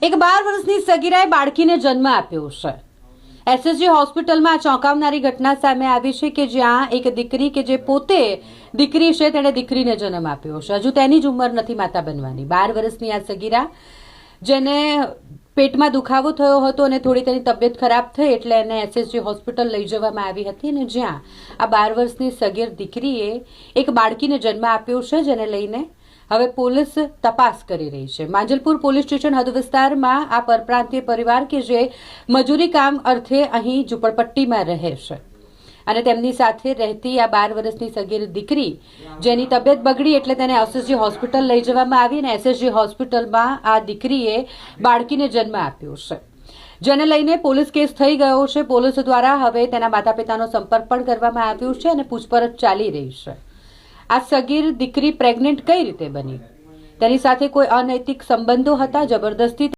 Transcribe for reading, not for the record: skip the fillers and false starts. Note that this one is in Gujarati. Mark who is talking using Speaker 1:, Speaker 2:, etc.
Speaker 1: એક 12 વર્ષની સગીરાએ બાળકીને જન્મ આપ્યો છે। એસએસજી હોસ્પિટલમાં ચોંકાવનારી ઘટના સામે આવી છે કે જ્યાં એક દીકરી કે જે પોતે દીકરી છે તેણે દીકરીને જન્મ આપ્યો છે। હજુ તેની જ ઉંમર નથી માતા બનવાની। 12 વર્ષની આ સગીરા જેને પેટમાં દુખાવો થયો હતો અને થોડી તેની તબિયત ખરાબ થઈ એટલે એને એસએસજી હોસ્પિટલ લઈ જવામાં આવી હતી અને જ્યાં આ 12 વર્ષની સગીર દીકરીએ એક બાળકીને જન્મ આપ્યો છે જેને લઈને હવે પોલીસ તપાસ કરી રહી છે। માંજલપુર પોલીસ સ્ટેશન હદ વિસ્તારમાં આ પરપ્રાંતીય પરિવાર કે જે મજૂરી કામ અર્થે અહીં ઝૂંપડપટ્ટીમાં રહે છે અને તેમની સાથે રહેતી આ 12 વર્ષની સગીર દીકરી જેની તબિયત બગડી એટલે તેને એસએસજી હોસ્પિટલ લઈ જવામાં આવી અને એસએસજી હોસ્પિટલમાં આ દીકરીએ બાળકીને જન્મ આપ્યો છે જેને લઈને પોલીસ કેસ થઈ ગયો છે। પોલીસ દ્વારા હવે તેના માતા પિતાનો સંપર્ક પણ કરવામાં આવ્યો છે અને પૂછપરછ ચાલી રહી છે। આ સગીર દીકરી પ્રેગ્નન્ટ કઈ રીતે બની, તેની સાથે કોઈ અનૈતિક સંબંધો હતા, જબરદસ્તી